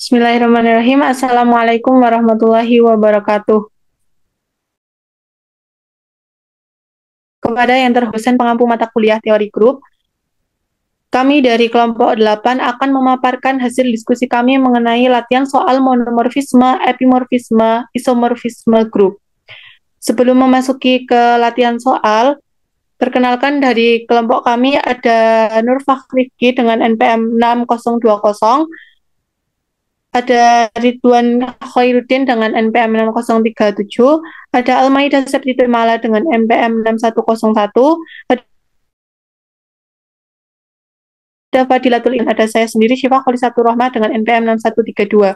Bismillahirrahmanirrahim. Assalamualaikum warahmatullahi wabarakatuh. Kepada yang terhormat pengampu mata kuliah teori grup, kami dari kelompok 8 akan memaparkan hasil diskusi kami mengenai latihan soal monomorfisme, epimorfisme, isomorfisme grup. Sebelum memasuki ke latihan soal, perkenalkan dari kelompok kami ada Nur Fakhriki dengan NPM 6020, ada Ridwan Khairuddin dengan NPM 6037, ada Almaida Septitimala dengan NPM 6101, ada Fadilatul Ilm, ada saya sendiri Syifa Kholisatur Rahmah dengan NPM 6132.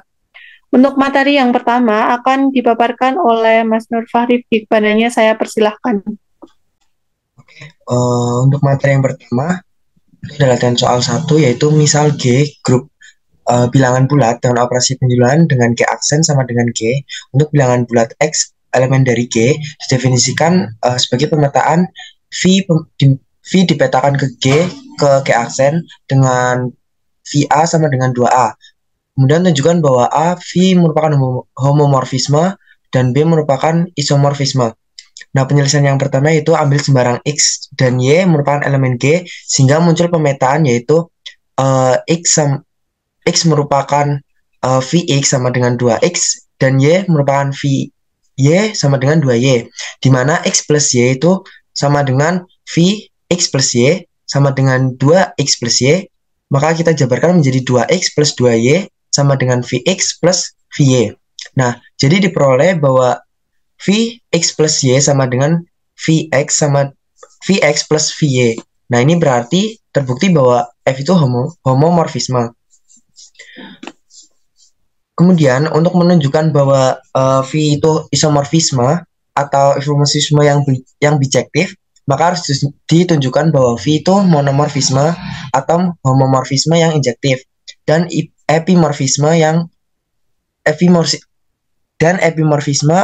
Untuk materi yang pertama akan dipaparkan oleh Mas Nur Fahri. Kepadanya saya persilahkan. Untuk materi yang pertama, itu adalah latihan soal 1, yaitu misal G, grup bilangan bulat dengan operasi penjumlahan dengan G aksen sama dengan G. Untuk bilangan bulat X, elemen dari G, didefinisikan sebagai pemetaan V dipetakan ke G aksen dengan VA sama dengan 2A. Kemudian tunjukkan bahwa A, V merupakan homomorfisme dan B merupakan isomorfisme. Nah, penyelesaian yang pertama yaitu ambil sembarang X dan Y merupakan elemen G, sehingga muncul pemetaan yaitu X merupakan Vx sama dengan 2X dan Y merupakan Vy sama dengan 2Y, di mana X plus Y itu sama dengan Vx plus Y sama dengan 2X plus Y, maka kita jabarkan menjadi 2X plus 2Y sama dengan Vx plus Vy. Nah, jadi diperoleh bahwa Vx plus Y sama dengan Vx plus Vy. Nah, ini berarti terbukti bahwa F itu homomorfisme. Kemudian, untuk menunjukkan bahwa V itu isomorfisme atau isomorfisme yang bijektif, maka harus ditunjukkan bahwa V itu monomorfisme atau homomorfisme yang injektif, dan epimorfisme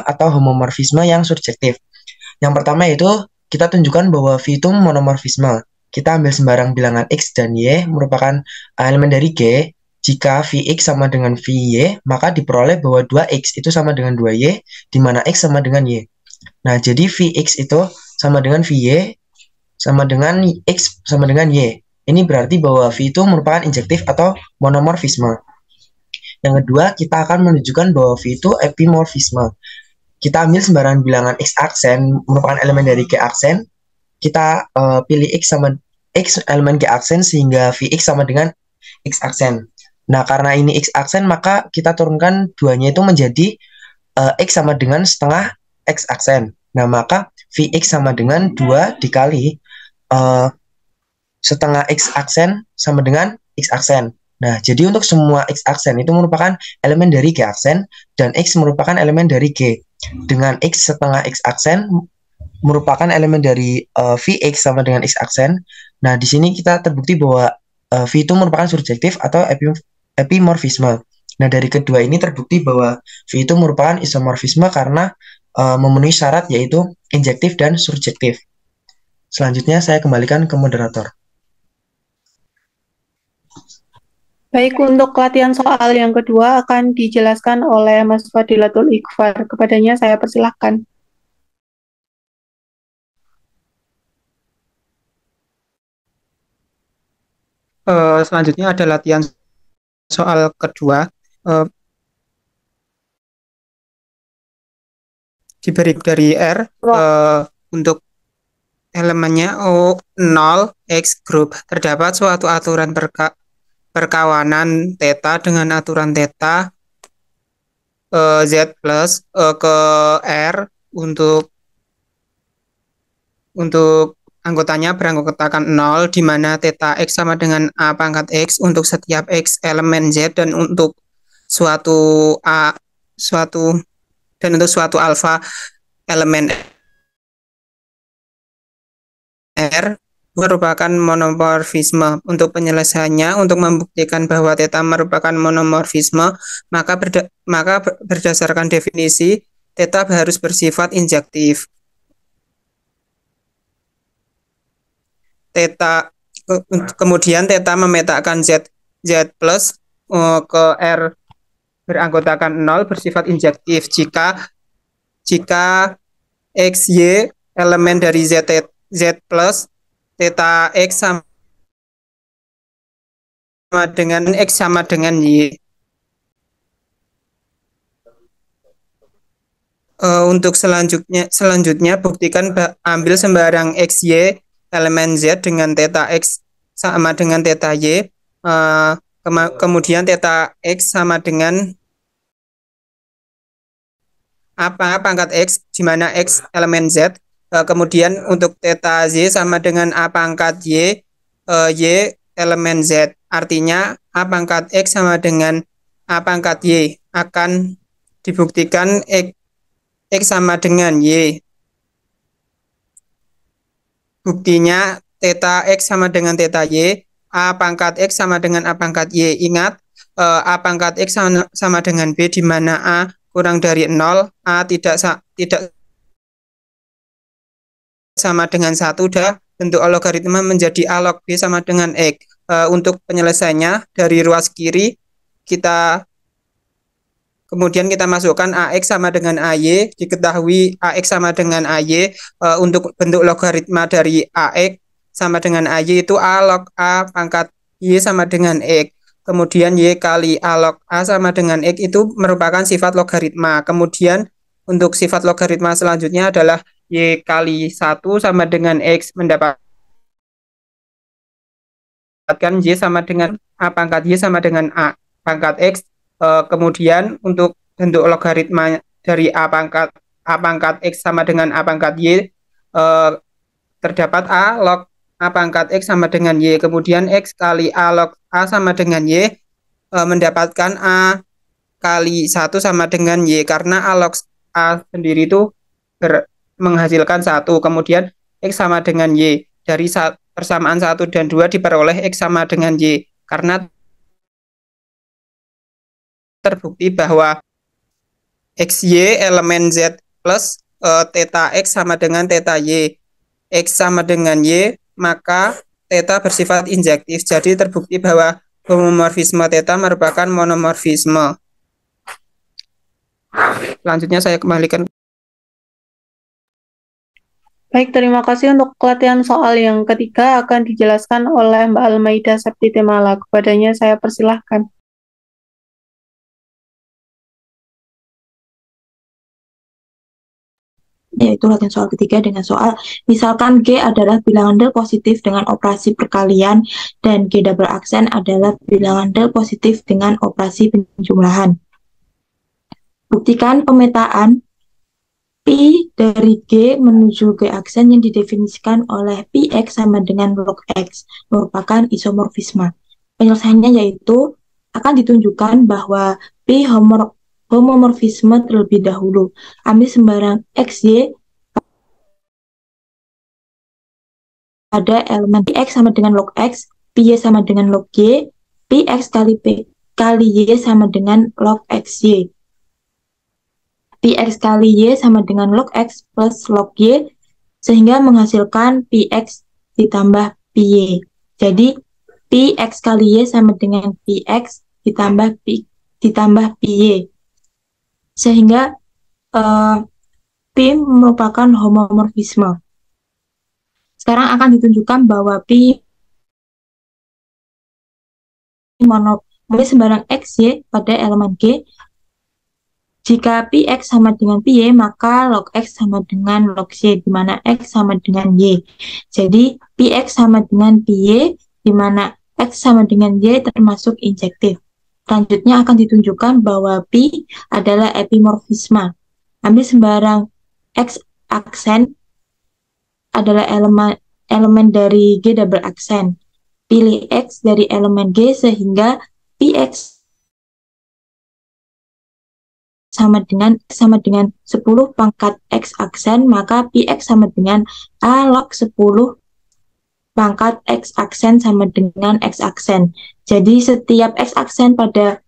atau homomorfisme yang surjektif. Yang pertama yaitu kita tunjukkan bahwa V itu monomorfisme. Kita ambil sembarang bilangan X dan Y merupakan elemen dari G. Jika Vx sama dengan Vy, maka diperoleh bahwa 2X itu sama dengan 2Y, di mana X sama dengan Y. Nah, jadi Vx itu sama dengan Vy, sama dengan X sama dengan Y. Ini berarti bahwa V itu merupakan injektif atau monomorfisme. Yang kedua, kita akan menunjukkan bahwa V itu epimorfisme. Kita ambil sembarang bilangan X aksen merupakan elemen dari G aksen. Kita pilih X elemen G aksen sehingga Vx sama dengan X aksen. Nah, karena ini X aksen, maka kita turunkan duanya itu menjadi X sama dengan setengah X aksen. Nah, maka Vx sama dengan 2 dikali setengah X aksen sama dengan X aksen. Nah, jadi untuk semua X aksen itu merupakan elemen dari G aksen, dan X merupakan elemen dari G. Dengan X setengah X aksen merupakan elemen dari Vx sama dengan X aksen. Nah, di sini kita terbukti bahwa V itu merupakan surjektif atau epimorfisme. Nah, dari kedua ini terbukti bahwa V itu merupakan isomorfisme karena memenuhi syarat yaitu injektif dan surjektif. Selanjutnya saya kembalikan ke moderator. Baik, untuk latihan soal yang kedua akan dijelaskan oleh Mas Fadilatul Ikhfar. Kepadanya saya persilahkan. Selanjutnya ada latihan soal kedua. Diberi dari R untuk elemennya O0 X group. Terdapat suatu aturan perkawanan theta dengan aturan theta Z plus ke R untuk anggotanya beranggotakan 0, di mana theta X sama dengan A pangkat X untuk setiap X elemen Z, dan untuk suatu alfa elemen R merupakan monomorfisme. Untuk penyelesaiannya, untuk membuktikan bahwa theta merupakan monomorfisme, maka berdasarkan definisi, theta harus bersifat injektif. Kemudian theta memetakan Z plus ke R beranggotakan 0 bersifat injektif jika X, Y elemen dari Z plus theta X sama dengan X sama dengan Y. Untuk selanjutnya buktikan ambil sembarang X, Y elemen Z dengan theta X sama dengan theta Y. Kemudian theta X sama dengan apa pangkat X, di mana X elemen Z. Kemudian untuk theta Z sama dengan A pangkat Y, Y elemen Z. Artinya A pangkat X sama dengan A pangkat Y. Akan dibuktikan X sama dengan Y. Buktinya theta X sama dengan theta Y, A pangkat X sama dengan A pangkat Y. Ingat, A pangkat X sama dengan B, di mana A kurang dari 0, A tidak sama dengan 1, dan bentuk logaritma menjadi A log B sama dengan X. Untuk penyelesaiannya, dari ruas kiri, kemudian kita masukkan AX sama dengan AY, diketahui AX sama dengan AY. Untuk bentuk logaritma dari AX sama dengan AY itu A log A pangkat Y sama dengan X. Kemudian Y kali A log A sama dengan X itu merupakan sifat logaritma. Kemudian untuk sifat logaritma selanjutnya adalah Y kali 1 sama dengan X, mendapatkan Y sama dengan A pangkat Y sama dengan A pangkat X. Kemudian untuk bentuk logaritma dari A pangkat X sama dengan A pangkat Y, terdapat A log A pangkat X sama dengan Y. Kemudian X kali A log A sama dengan Y, mendapatkan A kali 1 sama dengan Y, karena A log A sendiri itu menghasilkan 1. Kemudian X sama dengan Y. Dari persamaan 1 dan 2 diperoleh X sama dengan Y, karena terbukti bahwa XY elemen Z plus theta X sama dengan theta Y. X sama dengan Y, maka theta bersifat injektif. Jadi terbukti bahwa homomorfisme theta merupakan monomorfisme. Selanjutnya saya kembalikan. Baik, terima kasih untuk latihan soal yang ketiga akan dijelaskan oleh Mbak Almaida Septitemala. Kepadanya saya persilahkan. Yaitu latihan soal ketiga dengan soal misalkan G adalah bilangan del positif dengan operasi perkalian dan G double aksen adalah bilangan del positif dengan operasi penjumlahan. Buktikan pemetaan Pi dari G menuju G aksen yang didefinisikan oleh Px sama dengan log X merupakan isomorfisme. Penyelesaiannya yaitu akan ditunjukkan bahwa Pi homomorfisme terlebih dahulu. Ambil sembarang XY pada elemen Px sama dengan log X, Py sama dengan log Y, Px kali P kali Y sama dengan log XY. Px kali Y sama dengan log X plus log Y, sehingga menghasilkan Px ditambah Py. Jadi, Px kali Y sama dengan Px ditambah Py. Sehingga P merupakan homomorfisme. Sekarang akan ditunjukkan bahwa P monomorfisme sembarang X, Y pada elemen G. Jika Px sama dengan Py, maka log X sama dengan log Y, di mana X sama dengan Y. Jadi, Px sama dengan Py, di mana X sama dengan Y termasuk injektif. Selanjutnya akan ditunjukkan bahwa Pi adalah epimorfisme. Ambil sembarang X aksen adalah elemen dari G double aksen. Pilih X dari elemen G sehingga Px sama dengan 10 pangkat X aksen, maka Px sama dengan A log 10 pangkat X aksen sama dengan X aksen. Jadi setiap X aksen pada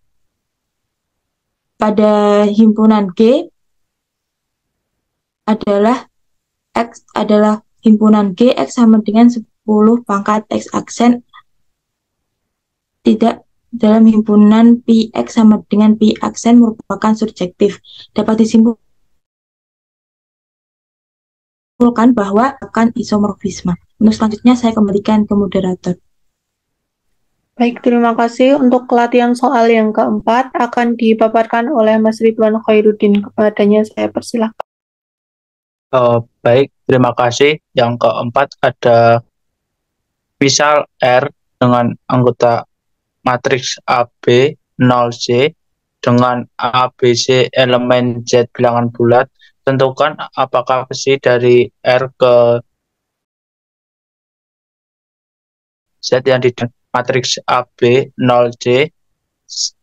himpunan G adalah himpunan G, X sama dengan 10 pangkat X aksen, tidak dalam himpunan PX sama dengan P aksen merupakan surjektif. Dapat disimpulkan bahwa akan isomorfisme. Untuk selanjutnya saya kembalikan ke moderator. Baik, terima kasih. Untuk latihan soal yang keempat akan dipaparkan oleh Mas Ridwan Khairuddin. Kepadanya saya persilakan. Baik, terima kasih. Yang keempat ada misal R dengan anggota matriks AB 0C dengan ABC elemen Z bilangan bulat. Tentukan apakah besi dari R ke Z yang di matriks AB 0C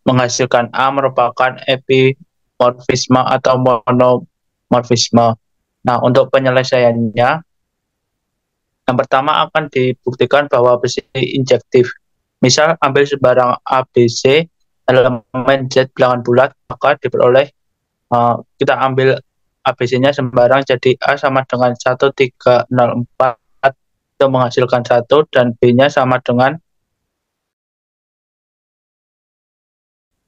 menghasilkan A merupakan epimorfisme atau monomorfisme. Nah, untuk penyelesaiannya, yang pertama akan dibuktikan bahwa besi injektif. Misal, ambil sebarang ABC elemen Z bilangan bulat, maka diperoleh, kita ambil ABC-nya sembarang jadi A sama dengan 1, 3, 0, 4, itu menghasilkan 1, dan B-nya sama dengan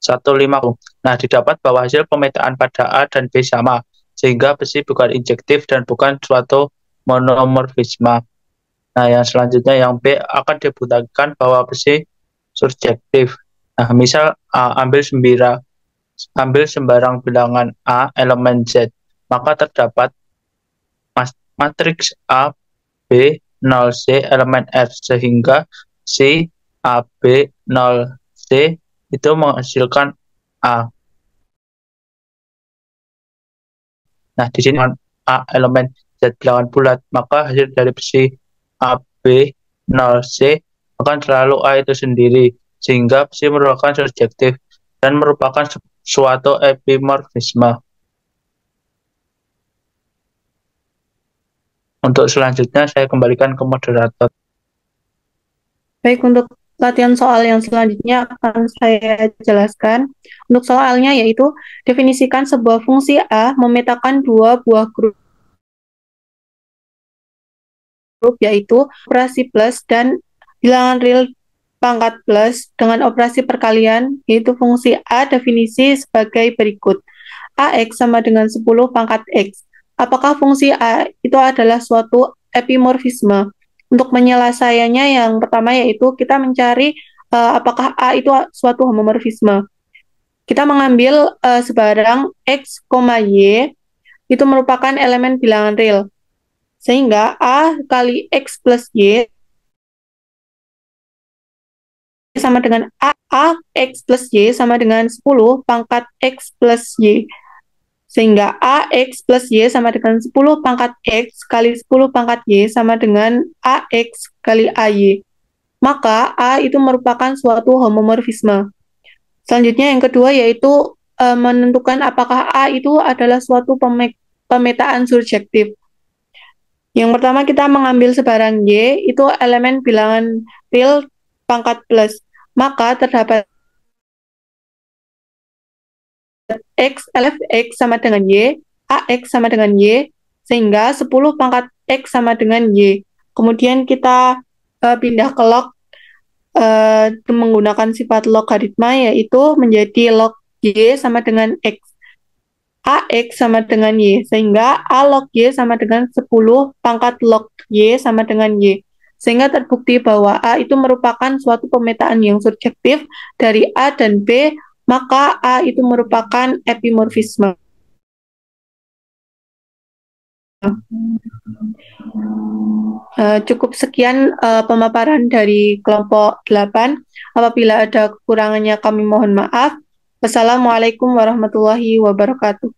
1, 5. Nah, didapat bahwa hasil pemetaan pada A dan B sama, sehingga besi bukan injektif dan bukan suatu monomorfisme. Nah, yang selanjutnya yang B akan dibuktikan bahwa besi surjektif. Nah, misal ambil sembarang bilangan A elemen Z, maka terdapat matriks A, B, 0C elemen R, sehingga C, A, B, 0C itu menghasilkan A. Nah, di sini A elemen Z bilangan bulat, maka hasil dari besi AB 0C akan selalu A itu sendiri, sehingga besi merupakan surjektif dan merupakan suatu epimorfisme. Untuk selanjutnya saya kembalikan ke moderator. Baik, untuk latihan soal yang selanjutnya akan saya jelaskan. Untuk soalnya yaitu definisikan sebuah fungsi A memetakan dua buah grup yaitu operasi plus dan bilangan real pangkat plus dengan operasi perkalian, yaitu fungsi A definisi sebagai berikut. AX sama dengan 10 pangkat X. Apakah fungsi A itu adalah suatu epimorfisme? Untuk menyelesaikannya yang pertama yaitu kita mencari apakah A itu suatu homomorfisme. Kita mengambil sebarang X, Y itu merupakan elemen bilangan real. Sehingga A kali X plus Y sama dengan A X plus Y sama dengan 10 pangkat X plus Y. Sehingga AX plus Y sama dengan 10 pangkat X kali 10 pangkat Y sama dengan AX kali AY. Maka A itu merupakan suatu homomorfisme. Selanjutnya yang kedua yaitu menentukan apakah A itu adalah suatu pemetaan surjektif. Yang pertama kita mengambil sebarang Y, itu elemen bilangan real pangkat plus. Maka terdapat X, LFX sama dengan Y, AX sama dengan Y, sehingga 10 pangkat X sama dengan Y. Kemudian kita pindah ke log menggunakan sifat logaritma, yaitu menjadi log Y sama dengan X. AX sama dengan Y, sehingga A log Y sama dengan 10 pangkat log Y sama dengan Y. Sehingga terbukti bahwa A itu merupakan suatu pemetaan yang surjektif dari A dan B, maka A itu merupakan epimorfisme. Cukup sekian pemaparan dari kelompok 8. Apabila ada kekurangannya kami mohon maaf. Wassalamualaikum warahmatullahi wabarakatuh.